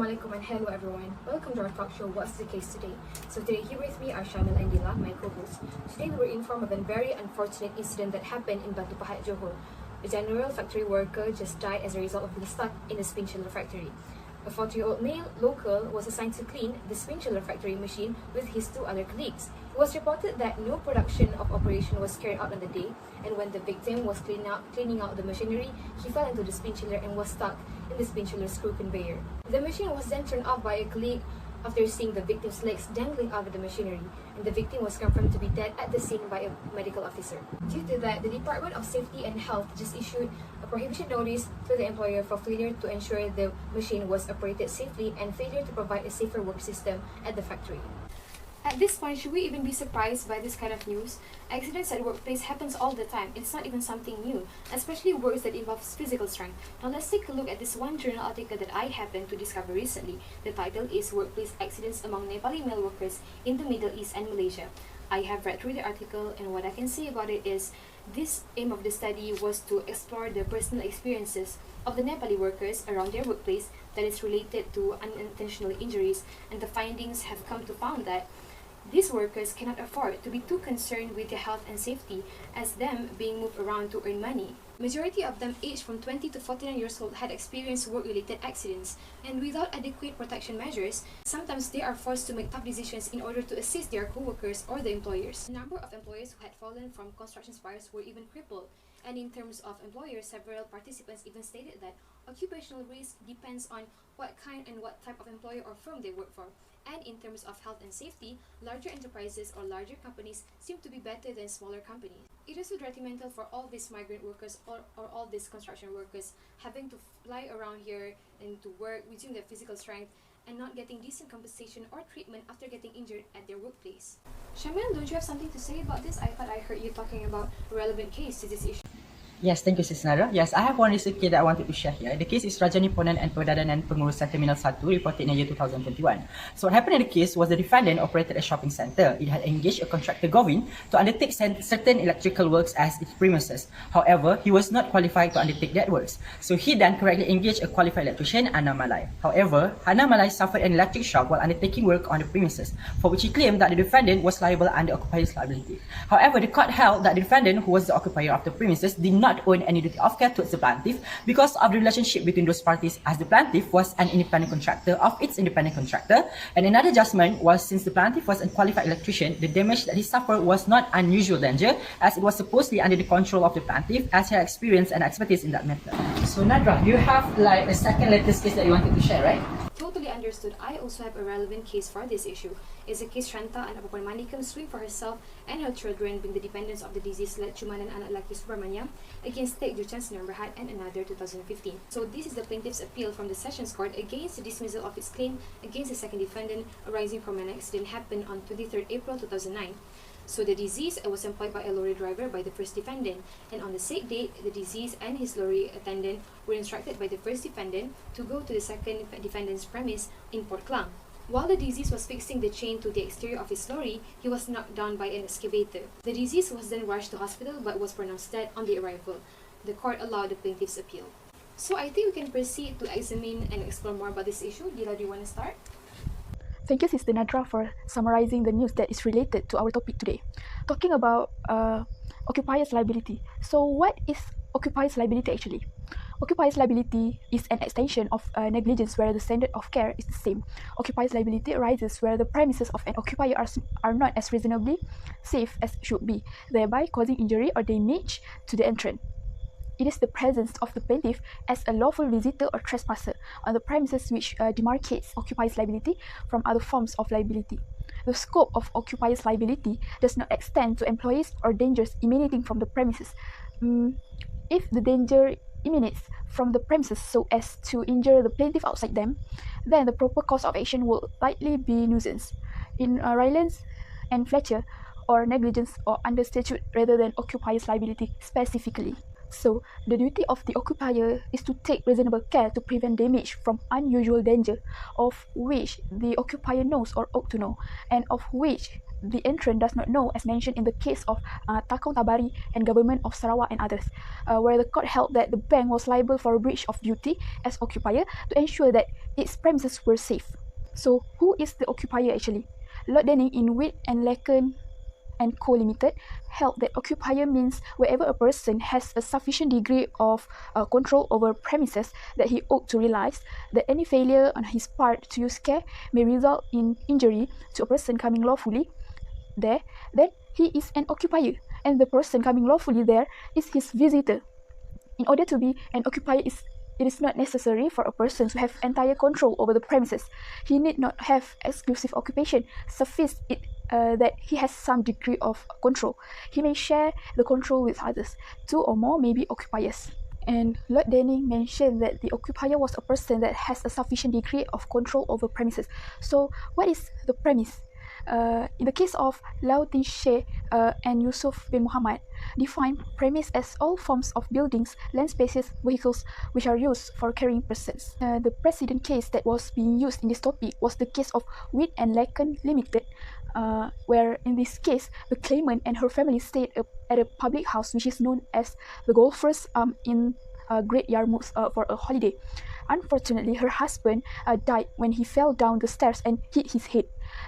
Assalamualaikum and hello everyone. Welcome to our talk show, What's the Case Today? So today here with me are Syamil and Zaidilah, my co-hosts. Today we were informed of a very unfortunate incident that happened in Batu Pahat, Johor. A general factory worker just died as a result of being stuck in the spin chiller factory. A 40-year-old male local was assigned to clean the spin chiller factory machine with his two other colleagues. It was reported that no production of operation was carried out on the day, and when the victim was cleaning out the machinery, he fell into the spin chiller and was stuck in the spin chiller screw conveyor. The machine was then turned off by a colleague after seeing the victim's legs dangling out of the machinery, and the victim was confirmed to be dead at the scene by a medical officer. Due to that, the Department of Safety and Health just issued a prohibition notice to the employer for failure to ensure the machine was operated safely and failure to provide a safer work system at the factory. At this point, should we even be surprised by this kind of news? Accidents at workplace happens all the time. It's not even something new, especially works that involves physical strength. Now let's take a look at this one journal article that I happened to discover recently. The title is Workplace Accidents Among Nepali Male Workers in the Middle East and Malaysia. I have read through the article, and what I can say about it is this aim of the study was to explore the personal experiences of the Nepali workers around their workplace that is related to unintentional injuries, and the findings have come to found that these workers cannot afford to be too concerned with their health and safety as them being moved around to earn money. Majority of them aged from 20 to 49 years old had experienced work-related accidents, and without adequate protection measures, sometimes they are forced to make tough decisions in order to assist their co-workers or the employers. The number of employees who had fallen from construction spires were even crippled, and in terms of employers, several participants even stated that occupational risk depends on what kind and what type of employer or firm they work for. And in terms of health and safety, larger enterprises or larger companies seem to be better than smaller companies. It is so detrimental for all these migrant workers or all these construction workers having to fly around here and to work using their physical strength and not getting decent compensation or treatment after getting injured at their workplace. Syamil, don't you have something to say about this? I thought I heard you talking about a relevant case to this issue. Yes, thank you, Sis Nadrah. Yes, I have one recent case that I wanted to share here. The case is Rajani Ponan and Perdagangan Pengurusan Terminal 1 reported in the year 2021. So what happened in the case was the defendant operated a shopping center. It had engaged a contractor Govin to undertake certain electrical works as its premises. However, he was not qualified to undertake that works. So he then correctly engaged a qualified electrician, Anna Malai. However, Anna Malai suffered an electric shock while undertaking work on the premises, for which he claimed that the defendant was liable under occupier's liability. However, the court held that the defendant, who was the occupier of the premises, did not own any duty of care towards the plaintiff because of the relationship between those parties, as the plaintiff was an independent contractor of its independent contractor. And another adjustment was, since the plaintiff was a qualified electrician, the damage that he suffered was not unusual danger, as it was supposedly under the control of the plaintiff, as he had experience and expertise in that matter. So Nadrah, you have like a second latest case that you wanted to share, right? Totally understood. I also have a relevant case for this issue. It's a case Shanta, an Perempuan Manikam, suing for herself and her children being the dependents of the deceased Lechumanan Anak Laki Subramaniam against Tek Jurchansner Berhad and another 2015. So this is the plaintiff's appeal from the Sessions Court against the dismissal of its claim against the second defendant arising from an accident happened on 23rd April 2009. So the deceased was employed by a lorry driver by the first defendant, and on the said date, the deceased and his lorry attendant were instructed by the first defendant to go to the second defendant's premise in Port Klang. While the deceased was fixing the chain to the exterior of his lorry, he was knocked down by an excavator. The deceased was then rushed to hospital but was pronounced dead on the arrival. The court allowed the plaintiff's appeal. So I think we can proceed to examine and explore more about this issue. Dila, do you want to start? Thank you, Sister Nadrah, for summarizing the news that is related to our topic today. Talking about occupier's liability. So what is occupier's liability actually? Occupier's liability is an extension of negligence where the standard of care is the same. Occupier's liability arises where the premises of an occupier are not as reasonably safe as should be, thereby causing injury or damage to the entrant. It is the presence of the plaintiff as a lawful visitor or trespasser on the premises which demarcates occupier's liability from other forms of liability. The scope of occupier's liability does not extend to employees or dangers emanating from the premises. If the danger emanates from the premises so as to injure the plaintiff outside them, then the proper cause of action will likely be nuisance, in Rylance and Fletcher, or negligence or under statute rather than occupier's liability specifically. So, the duty of the occupier is to take reasonable care to prevent damage from unusual danger, of which the occupier knows or ought to know, and of which the entrant does not know, as mentioned in the case of Takong Tabari and Government of Sarawak and others, where the court held that the bank was liable for a breach of duty as occupier to ensure that its premises were safe. So, who is the occupier actually? Lord Denning in Witt and Lacken and Co. Limited held that occupier means wherever a person has a sufficient degree of control over premises that he ought to realize that any failure on his part to use care may result in injury to a person coming lawfully there, then he is an occupier, and the person coming lawfully there is his visitor. In order to be an occupier, it is not necessary for a person to have entire control over the premises. He need not have exclusive occupation. Suffice it that he has some degree of control. He may share the control with others. Two or more may be occupiers. And Lord Denning mentioned that the occupier was a person that has a sufficient degree of control over premises. So, what is the premise? In the case of Lau Tin Sheh and Yusuf bin Muhammad, define premise as all forms of buildings, land spaces, vehicles which are used for carrying persons. The precedent case that was being used in this topic was the case of Witt and Lacken Limited, where in this case the claimant and her family stayed at a public house which is known as the Golfers in Great Yarmouth for a holiday. Unfortunately, her husband died when he fell down the stairs and hit his head.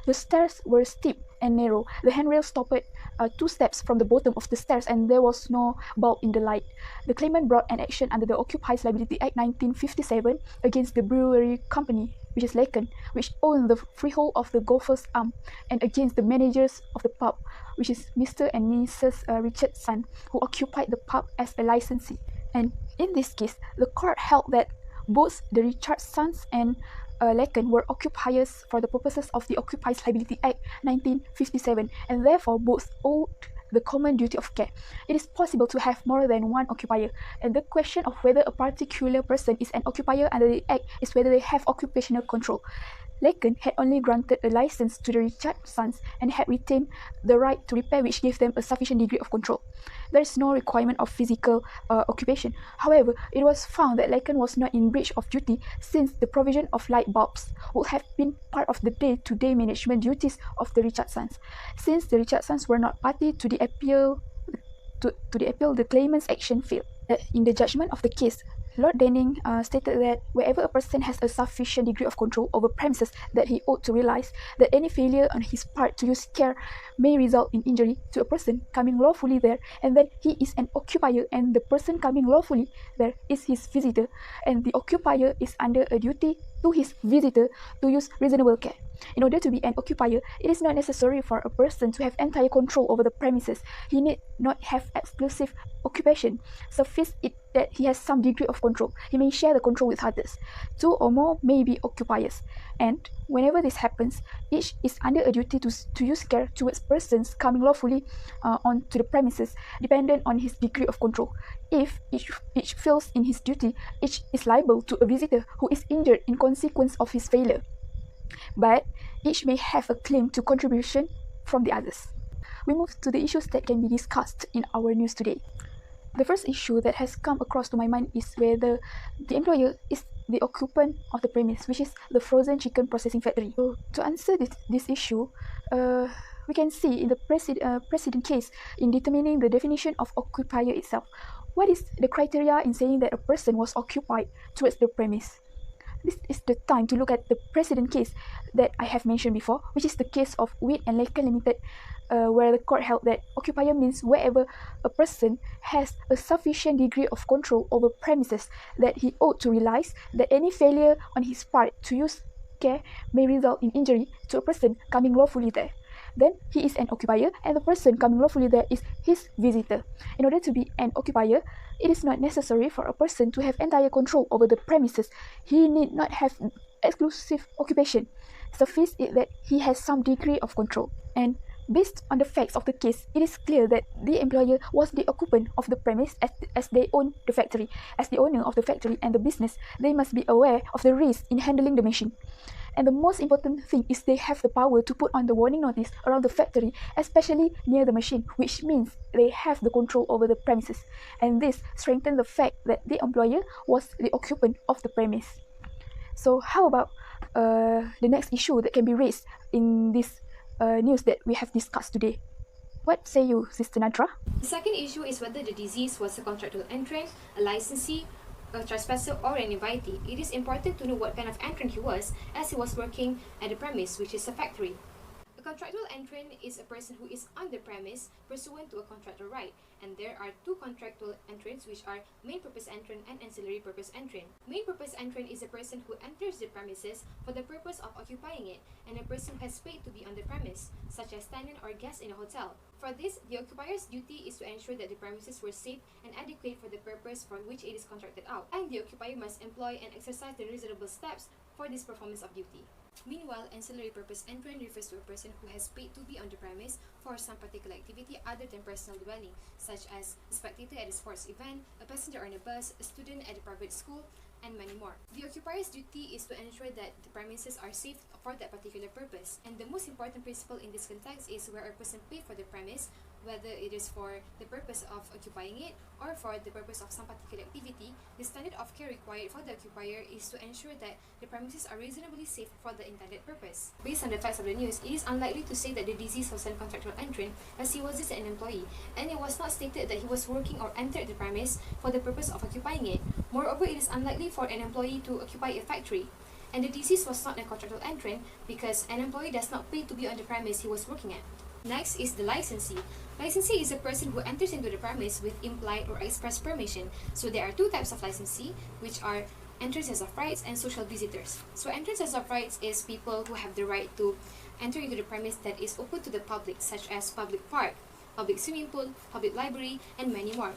The stairs were steep and narrow. The handrail stopped 2 steps from the bottom of the stairs, and there was no bulb in the light. The claimant brought an action under the Occupiers Liability Act 1957 against the brewery company, which is Lacken, which owned the freehold of the Golfers Arm, and against the managers of the pub, which is Mr. and Mrs. Richardson, who occupied the pub as a licensee. And in this case, the court held that both the Richardsons and Lacken were occupiers for the purposes of the Occupiers Liability Act 1957, and therefore both owed the common duty of care. It is possible to have more than one occupier, and the question of whether a particular person is an occupier under the Act is whether they have occupational control. Lacken had only granted a license to the Richardsons and had retained the right to repair, which gave them a sufficient degree of control. There is no requirement of physical occupation. However, it was found that Lacken was not in breach of duty, since the provision of light bulbs would have been part of the day-to-day management duties of the Richardsons. Since the Richardsons were not party to the appeal, the claimant's action failed. In the judgment of the case, Lord Denning stated that wherever a person has a sufficient degree of control over premises, that he ought to realize that any failure on his part to use care may result in injury to a person coming lawfully there, and then he is an occupier, and the person coming lawfully there is his visitor, and the occupier is under a duty to his visitor to use reasonable care. In order to be an occupier, it is not necessary for a person to have entire control over the premises. He need not have exclusive occupation. Suffice it that he has some degree of control. He may share the control with others. 2 or more may be occupiers. And whenever this happens, each is under a duty to use care towards persons coming lawfully onto the premises, dependent on his degree of control. If each fails in his duty, each is liable to a visitor who is injured in consequence of his failure. But each may have a claim to contribution from the others. We move to the issues that can be discussed in our news today. The first issue that has come across to my mind is whether the employer is the occupant of the premise, which is the frozen chicken processing factory. So, to answer this issue, we can see in the precedent case in determining the definition of occupier itself. What is the criteria in saying that a person was occupied towards the premise? This is the time to look at the precedent case that I have mentioned before, which is the case of Witt and Lacken Limited, where the court held that occupier means wherever a person has a sufficient degree of control over premises that he ought to realize that any failure on his part to use care may result in injury to a person coming lawfully there. Then he is an occupier, and the person coming lawfully there is his visitor. In order to be an occupier, it is not necessary for a person to have entire control over the premises. He need not have exclusive occupation. Suffice it that he has some degree of control. And based on the facts of the case, it is clear that the employer was the occupant of the premise as they own the factory. As the owner of the factory and the business, they must be aware of the risk in handling the machine. And the most important thing is they have the power to put on the warning notice around the factory, especially near the machine, which means they have the control over the premises. And this strengthens the fact that the employer was the occupant of the premise. So how about the next issue that can be raised in this news that we have discussed today? What say you, Sister Nadrah? The second issue is whether the disease was a contractual entrant, a licensee, a trespasser, or an invitee. It is important to know what kind of entrant he was, as he was working at the premise, which is a factory. A contractual entrant is a person who is on the premise pursuant to a contractual right, and there are two contractual entrants, which are main purpose entrant and ancillary purpose entrant. Main purpose entrant is a person who enters the premises for the purpose of occupying it, and a person who has paid to be on the premise, such as tenant or guest in a hotel. For this, the occupier's duty is to ensure that the premises were safe and adequate for the purpose for which it is contracted out, and the occupier must employ and exercise the reasonable steps for this performance of duty. Meanwhile, ancillary purpose entrant refers to a person who has paid to be on the premise for some particular activity other than personal dwelling, such as a spectator at a sports event, a passenger on a bus, a student at a private school, and many more. The occupier's duty is to ensure that the premises are safe for that particular purpose. And the most important principle in this context is where a person paid for the premise, whether it is for the purpose of occupying it or for the purpose of some particular activity, the standard of care required for the occupier is to ensure that the premises are reasonably safe for the intended purpose. Based on the facts of the news, it is unlikely to say that the deceased was a contractual entrant, as he was just an employee, and it was not stated that he was working or entered the premise for the purpose of occupying it. Moreover, it is unlikely for an employee to occupy a factory. And the deceased was not a contractual entrant because an employee does not pay to be on the premise he was working at. Next is the licensee. Licensee is a person who enters into the premise with implied or express permission. So there are two types of licensee, which are entrants of rights and social visitors. So entrants of rights is people who have the right to enter into the premise that is open to the public, such as public park, public swimming pool, public library, and many more.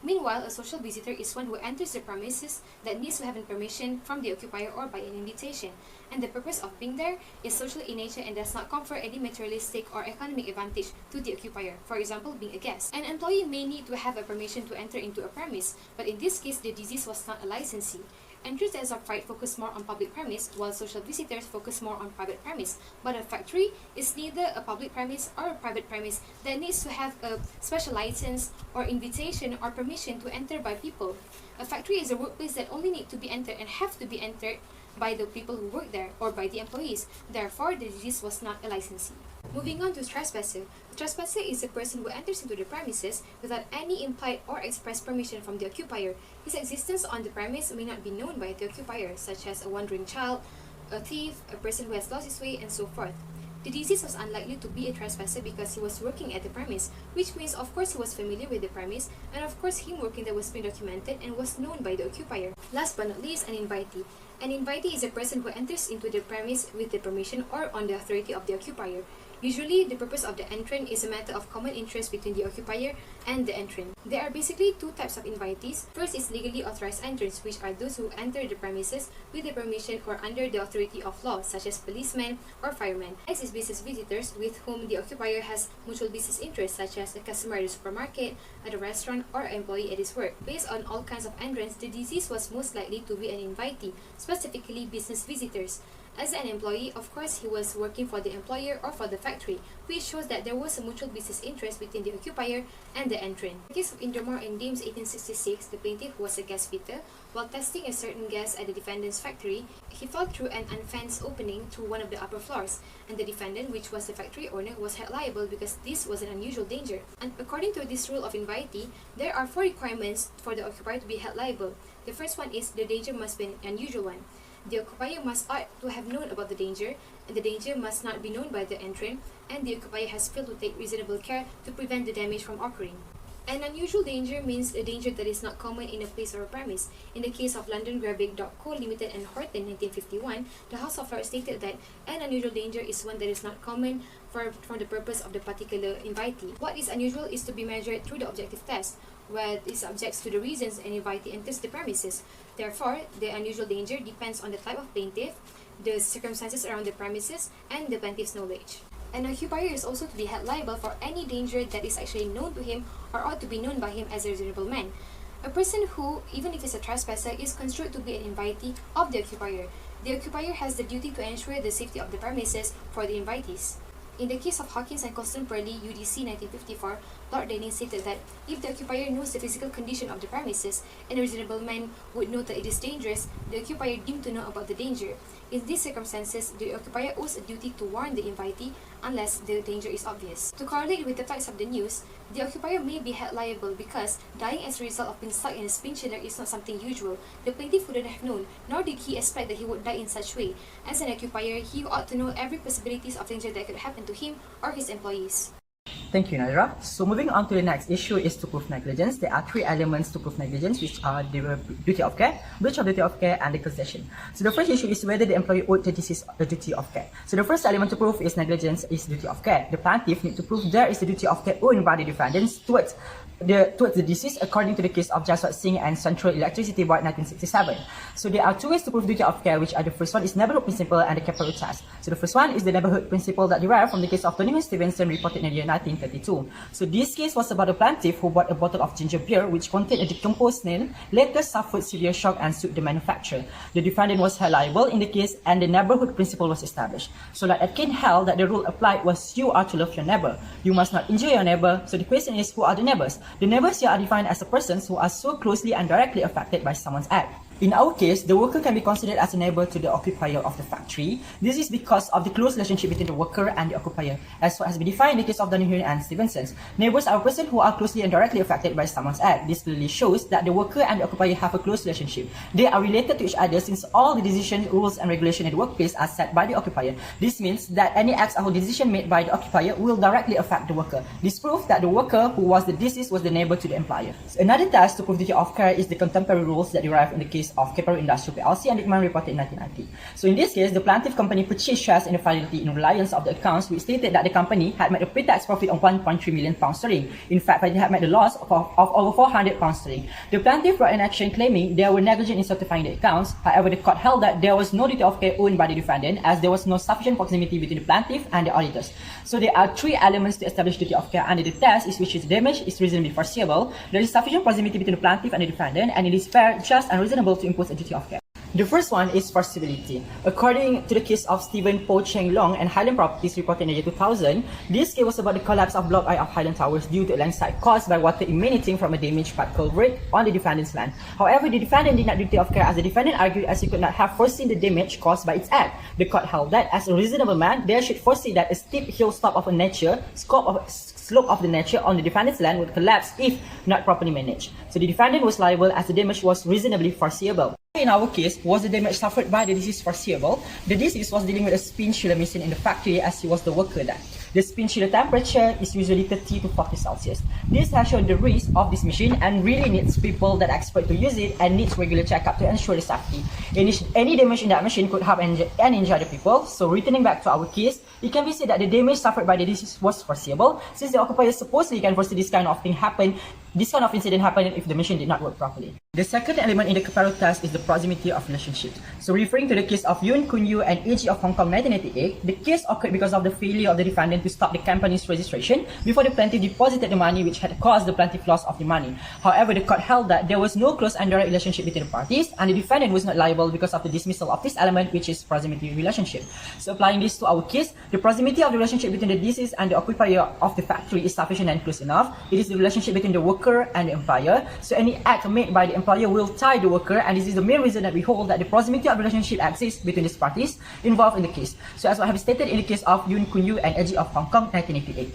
Meanwhile, a social visitor is one who enters the premises that needs to have permission from the occupier or by an invitation, and the purpose of being there is social in nature and does not confer any materialistic or economic advantage to the occupier, for example, being a guest. An employee may need to have a permission to enter into a premise, but in this case, the deceased was not a licensee. Entrants as of right focus more on public premise, while social visitors focus more on private premise. But a factory is neither a public premise or a private premise that needs to have a special license or invitation or permission to enter by people. A factory is a workplace that only need to be entered and have to be entered by the people who work there or by the employees. Therefore, the deceased was not a licensee. Moving on to trespasser. A trespasser is a person who enters into the premises without any implied or express permission from the occupier. His existence on the premise may not be known by the occupier, such as a wandering child, a thief, a person who has lost his way, and so forth. The deceased was unlikely to be a trespasser because he was working at the premise, which means of course he was familiar with the premise, and of course him working there was being documented and was known by the occupier. Last but not least, an invitee. An invitee is a person who enters into the premise with the permission or on the authority of the occupier. Usually, the purpose of the entrant is a matter of common interest between the occupier and the entrant. There are basically two types of invitees. First is legally authorized entrants, which are those who enter the premises with the permission or under the authority of law, such as policemen or firemen. Next is business visitors, with whom the occupier has mutual business interests, such as a customer at the supermarket, at a restaurant, or an employee at his work. Based on all kinds of entrants, the deceased was most likely to be an invitee, specifically business visitors. As an employee, of course, he was working for the employer or for the factory, which shows that there was a mutual business interest between the occupier and the entrant. In the case of Indermore and Dames 1866, the plaintiff was a gas fitter. While testing a certain gas at the defendant's factory, he fell through an unfenced opening through one of the upper floors, and the defendant, which was the factory owner, was held liable because this was an unusual danger. And according to this rule of invitee, there are 4 requirements for the occupier to be held liable. The first one is the danger must be an unusual one. The occupier must ought to have known about the danger, and the danger must not be known by the entrant, and the occupier has failed to take reasonable care to prevent the damage from occurring. An unusual danger means a danger that is not common in a place or a premise. In the case of London Gravic Co. Limited and Horton 1951, the House of Lords stated that an unusual danger is one that is not common for the purpose of the particular invitee. What is unusual is to be measured through the objective test, where it is subject to the reasons an invitee enters the premises. Therefore, the unusual danger depends on the type of plaintiff, the circumstances around the premises, and the plaintiff's knowledge. An occupier is also to be held liable for any danger that is actually known to him or ought to be known by him as a reasonable man. A person who, even if is a trespasser, is construed to be an invitee of the occupier. the occupier has the duty to ensure the safety of the premises for the invitees. In the case of Hawkins and Contemporary UDC 1954, Lord Denning stated that if the occupier knows the physical condition of the premises and a reasonable man would know that it is dangerous, the occupier deemed to know about the danger. In these circumstances, the occupier owes a duty to warn the invitee unless the danger is obvious. To correlate with the facts of the news, the occupier may be held liable because dying as a result of being stuck in a spin chiller is not something usual. The plaintiff wouldn't have known, nor did he expect that he would die in such way. As an occupier, he ought to know every possibilities of danger that could happen to him or his employees. Thank you, Nadrah. So moving on to the next issue is to prove negligence. There are three elements to prove negligence, which are the duty of care, breach of duty of care, and the causation. So the first issue is whether the employee owed the duty of care. So the first element to prove is negligence is duty of care. The plaintiff need to prove there is a duty of care owed by the defendants towards the deceased according to the case of Jaswat Singh and Central Electricity Board 1967. So there are two ways to prove duty of care, which are the first one is neighborhood principle and the capital test. So the first one is the neighborhood principle that derived from the case of Tony Stevenson reported in the year 1932. So this case was about a plaintiff who bought a bottle of ginger beer which contained a decomposed snail, later suffered severe shock and sued the manufacturer. The defendant was held liable in the case and the neighborhood principle was established. So like Atkin held that the rule applied was you are to love your neighbor. You must not injure your neighbor. So the question is, who are the neighbors? The neighbors here are defined as the persons who are so closely and directly affected by someone's act. In our case, the worker can be considered as a neighbor to the occupier of the factory. This is because of the close relationship between the worker and the occupier, as what has been defined in the case of Donahue and Stevenson. Neighbors are a person who are closely and directly affected by someone's act. This clearly shows that the worker and the occupier have a close relationship. They are related to each other since all the decisions, rules, and regulations in the workplace are set by the occupier. This means that any acts or decision made by the occupier will directly affect the worker. This proves that the worker who was the deceased was the neighbor to the employer. So another task to prove duty of care is the contemporary rules that derive in the case of Capital Industrial PLC and Dickman reported in 1990. So in this case, the plaintiff company purchased shares in the fidelity in reliance of the accounts, which stated that the company had made a pre-tax profit of £1.3 million. In fact, it had made a loss of over £400. The plaintiff brought an action claiming they were negligent in certifying the accounts. However, the court held that there was no duty of care owed by the defendant, as there was no sufficient proximity between the plaintiff and the auditors. So there are three elements to establish duty of care under the test, which is damage is reasonably foreseeable, there is sufficient proximity between the plaintiff and the defendant, and it is fair, just, and reasonable to impose a duty of care. The first one is foreseeability. According to the case of Stephen Po Cheng Long and Highland Properties reported in the year 2000, this case was about the collapse of Block I of Highland Towers due to a landslide caused by water emanating from a damaged pipe culvert on the defendant's land. However, the defendant did not do duty of care, as the defendant argued as he could not have foreseen the damage caused by its act. The court held that as a reasonable man, there should foresee that a steep hill slope of the nature on the defendant's land would collapse if not properly managed. So the defendant was liable as the damage was reasonably foreseeable. In our case, was the damage suffered by the deceased foreseeable? The deceased was dealing with a spin chiller machine in the factory as he was the worker there. The spin chiller temperature is usually 30 to 40 Celsius. This has shown the risk of this machine and really needs people that are expert to use it and needs regular checkup to ensure the safety. Any damage in that machine could harm and injure the people. So returning back to our case, it can be said that the damage suffered by the deceased was foreseeable, since the occupier supposedly can foresee this kind of incident happen if the machine did not work properly. The second element in the comparative test is the proximity of relationship. So referring to the case of Yun Kun Yu and AG of Hong Kong 1988, the case occurred because of the failure of the defendant to stop the company's registration before the plaintiff deposited the money, which had caused the plaintiff loss of the money. However, the court held that there was no close and direct relationship between the parties, and the defendant was not liable because of the dismissal of this element, which is proximity relationship. So applying this to our case, the proximity of the relationship between the deceased and the occupier of the factory is sufficient and close enough. It is the relationship between the worker and the employer. So any act made by the employer will tie the worker, and this is the main reason that we hold that the proximity of relationship exists between these parties involved in the case. So as I have stated in the case of Yun Kun Yu and AG of Hong Kong 1988.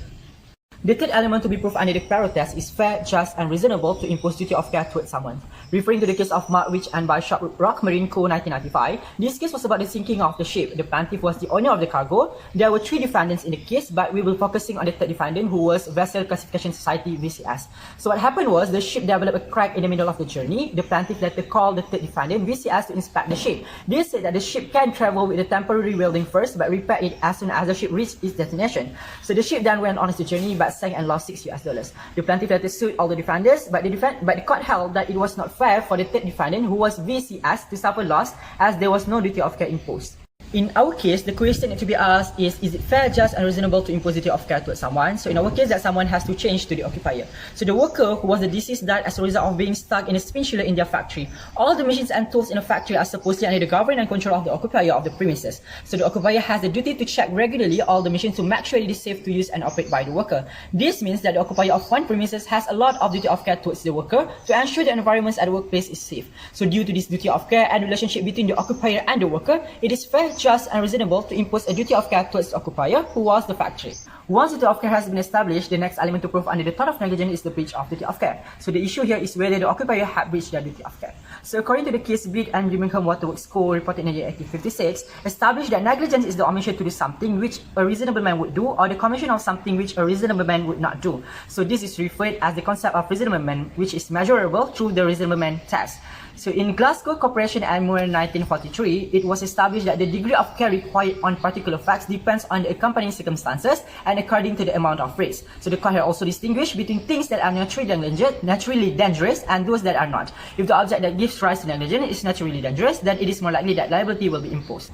The third element to be proved under the comparative test is fair, just, and reasonable to impose duty of care towards someone. Referring to the case of Mark Rich and Bishop Rock Marine Co. 1995, this case was about the sinking of the ship. The plaintiff was the owner of the cargo. There were three defendants in the case, but we will focusing on the third defendant, who was Vessel Classification Society VCS. So what happened was the ship developed a crack in the middle of the journey. The plaintiff later called the third defendant VCS to inspect the ship. They said that the ship can travel with a temporary welding first, but repair it as soon as the ship reached its destination. So the ship then went on its journey, but sank and lost $6. The plaintiff later sued all the defendants, but the court held that it was not fair for the third defendant, who was VCS, to suffer loss as there was no duty of care imposed. In our case, the question to be asked is it fair, just, and reasonable to impose duty of care towards someone? So in our case, that someone has to change to the occupier. So the worker who was the deceased died as a result of being stuck in a spin chiller in their factory. All the machines and tools in a factory are supposedly under the governance and control of the occupier of the premises. So the occupier has the duty to check regularly all the machines to make sure it is safe to use and operate by the worker. This means that the occupier of one premises has a lot of duty of care towards the worker to ensure the environment at the workplace is safe. So due to this duty of care and relationship between the occupier and the worker, it is fair, just, and reasonable to impose a duty of care towards the occupier, who was the factory. Once duty of care has been established, the next element to prove under the tort of negligence is the breach of duty of care. So the issue here is whether the occupier had breached their duty of care. So according to the case Bleed and Birmingham Waterworks Co. reported in the year 1856, established that negligence is the omission to do something which a reasonable man would do, or the commission of something which a reasonable man would not do. So this is referred as the concept of reasonable man, which is measurable through the reasonable man test. So in Glasgow Corporation Act 1943, it was established that the degree of care required on particular facts depends on the accompanying circumstances and according to the amount of risk. So the court had also distinguished between things that are naturally dangerous and those that are not. If the object that gives rise to negligence is naturally dangerous, then it is more likely that liability will be imposed.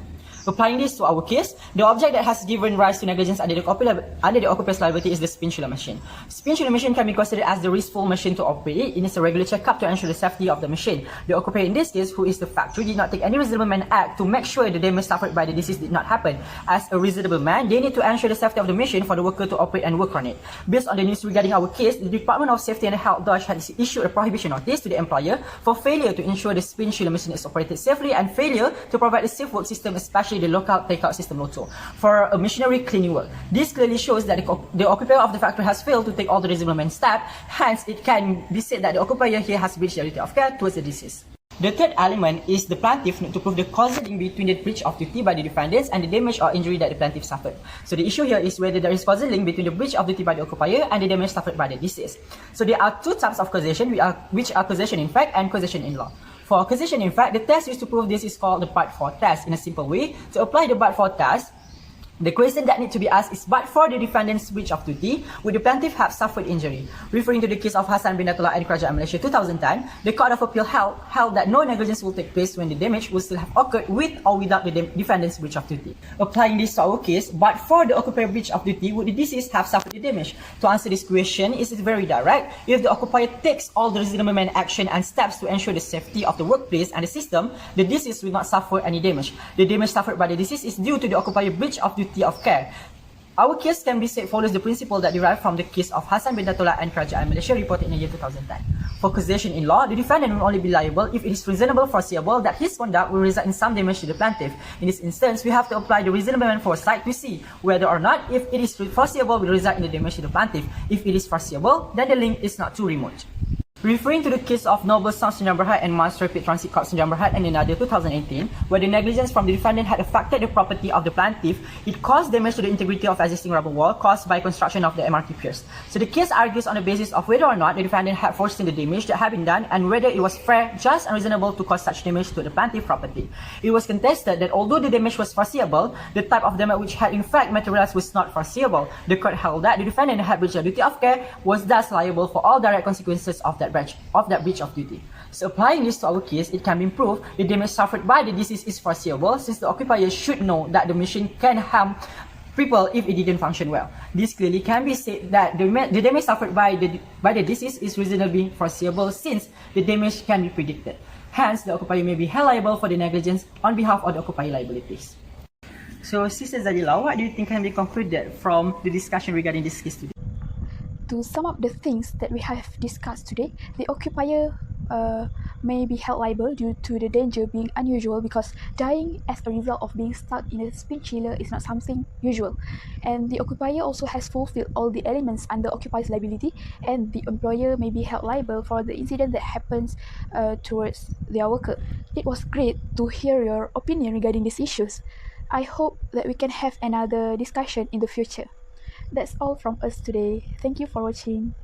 Applying this to our case, the object that has given rise to negligence under the occupier's liability is the spin chiller machine. Spin chiller machine can be considered as the riskful machine to operate. It needs a regular checkup to ensure the safety of the machine. The occupier in this case, who is the factory, did not take any reasonable man act to make sure the damage suffered by the deceased did not happen. As a reasonable man, they need to ensure the safety of the machine for the worker to operate and work on it. Based on the news regarding our case, the Department of Safety and Health Dodge has issued a prohibition notice to the employer for failure to ensure the spin chiller machine is operated safely and failure to provide a safe work system, especially the lockout takeout system LOTO, for a machinery cleaning work. This clearly shows that the occupier of the factory has failed to take all the reasonable man steps. Hence, it can be said that the occupier here has breached their duty of care towards the deceased. The third element is the plaintiff need to prove the causal link between the breach of duty by the defendants and the damage or injury that the plaintiff suffered. So the issue here is whether there is causal link between the breach of duty by the occupier and the damage suffered by the deceased. So there are two types of causation, which are causation in fact and causation in law. For causation in fact, the test used to prove this is called the but-for test. In a simple way, to apply the but-for test, the question that needs to be asked is, but for the defendant's breach of duty, would the plaintiff have suffered injury? Referring to the case of Hassan bin Abdullah and Kerajaan Malaysia 2010, the Court of Appeal held that no negligence will take place when the damage will still have occurred with or without the defendant's breach of duty. Applying this to our case, but for the occupier breach of duty, would the deceased have suffered the damage? To answer this question, it is very direct. If the occupier takes all the reasonable man action and steps to ensure the safety of the workplace and the system, the deceased will not suffer any damage. The damage suffered by the deceased is due to the occupier breach of duty of care. Our case can be said follows the principle that derived from the case of Hassan bin Abdullah and Kerajaan Malaysia reported in the year 2010. For causation in law, the defendant will only be liable if it is reasonable foreseeable that his conduct will result in some damage to the plaintiff. In this instance, we have to apply the reasonable man foresight to see whether or not if it is foreseeable will result in the damage to the plaintiff. If it is foreseeable, then the link is not too remote. Referring to the case of Noble Sound Sdn Bhd and Mars Rapid Transit Corp Sdn Bhd and Nadia 2018, where the negligence from the defendant had affected the property of the plaintiff, it caused damage to the integrity of existing rubber wall caused by construction of the MRT piers. So the case argues on the basis of whether or not the defendant had foreseen the damage that had been done and whether it was fair, just, and reasonable to cause such damage to the plaintiff property. It was contested that although the damage was foreseeable, the type of damage which had in fact materialized was not foreseeable. The court held that the defendant had breached the duty of care, was thus liable for all direct consequences of that breach of duty. So applying this to our case, it can be proved the damage suffered by the deceased is foreseeable, since the occupier should know that the machine can harm people if it didn't function well. This clearly can be said that the damage suffered by the deceased is reasonably foreseeable, since the damage can be predicted. Hence, the occupier may be held liable for the negligence on behalf of the occupier liabilities. So, Sister Zaidilah, what do you think can be concluded from the discussion regarding this case today? To sum up the things that we have discussed today, the occupier may be held liable due to the danger being unusual, because dying as a result of being stuck in a spin chiller is not something usual. And the occupier also has fulfilled all the elements under occupier's liability, and the employer may be held liable for the incident that happens towards their worker. It was great to hear your opinion regarding these issues. I hope that we can have another discussion in the future. That's all from us today. Thank you for watching.